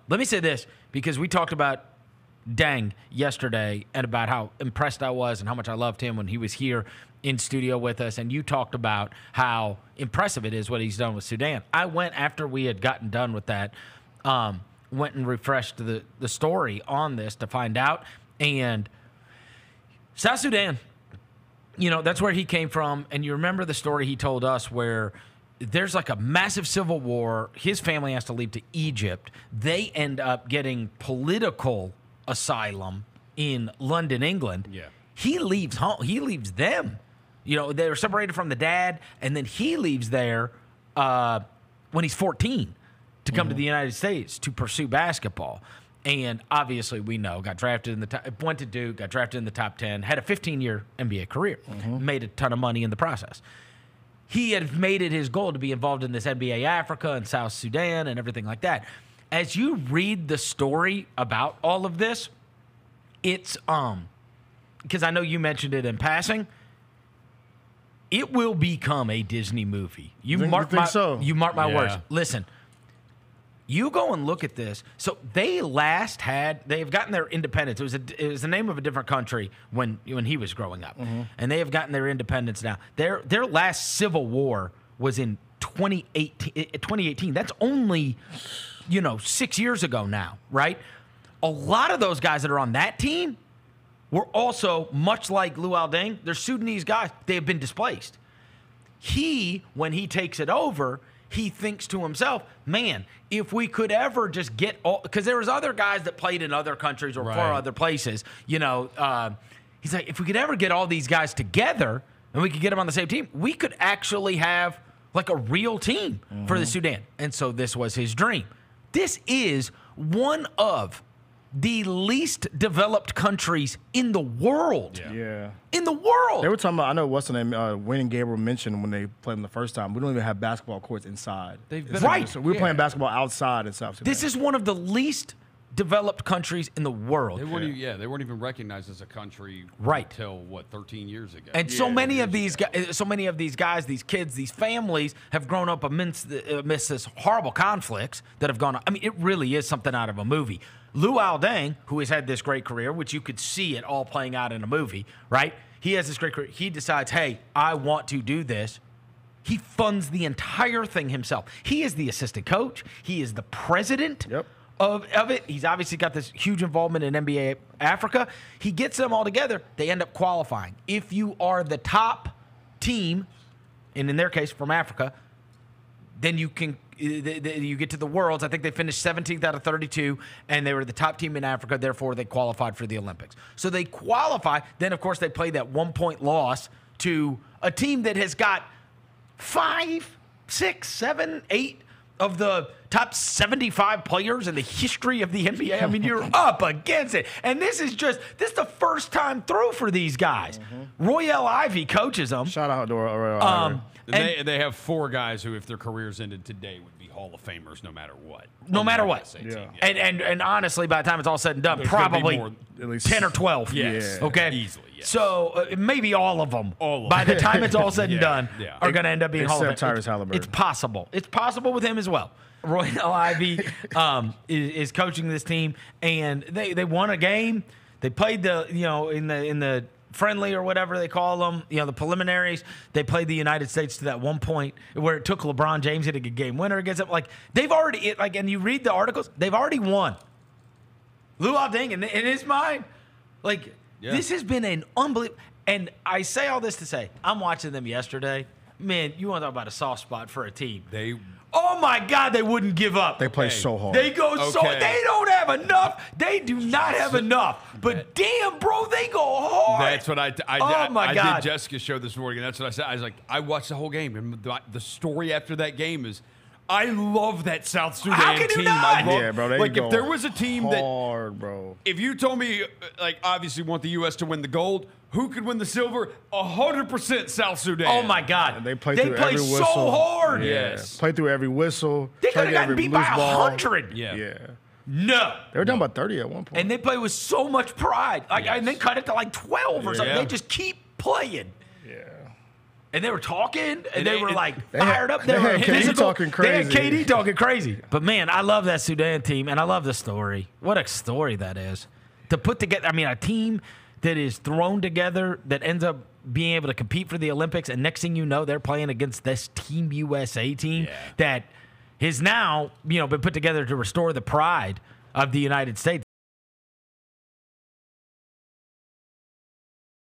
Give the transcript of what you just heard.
Let me say this, because we talked about Deng yesterday and about how impressed I was and how much I loved him when he was here in studio with us, and you talked about how impressive it is what he's done with Sudan. I went, after we had gotten done with that, went and refreshed the story on this to find out, and South Sudan, that's where he came from, and you remember the story he told us where there's like a massive civil war. His family has to leave to Egypt. They end up getting political asylum in London, England. Yeah. He leaves home. He leaves them. They were separated from the dad, and then he leaves there when he's 14 to come to the United States to pursue basketball. And obviously, we know, got drafted in the top, went to Duke, got drafted in the top 10, had a 15-year NBA career, made a ton of money in the process. He had made it his goal to be involved in this NBA Africa and South Sudan and everything like that. As you read the story about all of this, it's because I know you mentioned it in passing, it will become a Disney movie. You mark my words. Listen, you go and look at this. So they've gotten their independence. It was the name of a different country when he was growing up, and they have gotten their independence now. Their last civil war was in 2018. That's only 6 years ago now, right? A lot of those guys that are on that team were also, much like Luol Deng, they're Sudanese guys. They have been displaced. When he takes it over, he thinks to himself, man, if we could ever just get all, because there was other guys that played in other countries or for other places, he's like, if we could ever get all these guys together and we could get them on the same team, we could actually have like a real team for the Sudan. And so this was his dream. This is one of the least developed countries in the world. Yeah. In the world. They were talking about, I know what's the name, Wayne and Gabriel mentioned when they played them the first time, we don't even have basketball courts inside. So we were playing basketball outside in South Sudan. This is one of the least developed countries in the world. They weren't even recognized as a country until 13 years ago. And so many of these guys, these kids, these families have grown up amidst this horrible conflicts that have gone on. I mean, it really is something out of a movie. Luol Deng, who has had this great career, which you could see it all playing out in a movie, right? He has this great career. He decides, hey, I want to do this. He funds the entire thing himself. He is the assistant coach. He is the president of it. He's obviously got this huge involvement in NBA Africa. He gets them all together. They end up qualifying. If you are the top team, and in their case from Africa, then you get to the Worlds. I think they finished 17th out of 32, and they were the top team in Africa. Therefore, they qualified for the Olympics. So they qualify. Then, of course, they play that 1-point loss to a team that has got 5, 6, 7, 8 of the top 75 players in the history of the NBA. I mean, you're up against it. And this is the first time through for these guys. Royale Ivey coaches them. Shout out to Royale Ivey. And they have 4 guys who, if their careers ended today, would be Hall of Famers no matter what. No matter what. Yeah. And honestly, by the time it's all said and done, probably at least 10 or 12. Yes. Yeah. Okay. Easily. Yes. So maybe all of them. By the time it's all said and done, are going to end up being Hall of Fame. Except Tyrese Halliburton. It's possible. It's possible with him as well. Royale Ivey is coaching this team, and they won a game. They played in the friendly or whatever they call them, the preliminaries. They played the United States to that 1 point where it took LeBron James hitting a game winner against them. Like they've already and you read the articles, they've already won. Luol Deng in his mind, this has been an unbelievable. And I say all this to say, I'm watching them yesterday. Man, you want to talk about a soft spot for a team? Oh my God, they wouldn't give up. They play so hard. They go they don't have enough. They do not have enough. But damn, bro, they go hard. That's what I God. did Jessica's show this morning, and that's what I said. I was like, I watched the whole game, and the story after that game is, I love that South Sudan How can you team. not? Yeah, bro, they go if there was a team hard, bro. If you told me, obviously want the U.S. to win the gold, who could win the silver? 100% South Sudan. Oh my God, and they play every whistle. So hard. Yes, play through every whistle. They could have gotten beat by 100. Yeah. No. They were down by 30 at one point. And they play with so much pride. And they cut it to 12 or something. Yeah. They just keep playing. Yeah. And they were talking, and they were like they had- fired up. they had KD physical. talking crazy. They had KD talking crazy. But man, I love that Sudan team, and I love the story. What a story that is. To put together, I mean, a team that is thrown together that ends up being able to compete for the Olympics, and next thing you know, they're playing against this Team USA team that has now, been put together to restore the pride of the United States.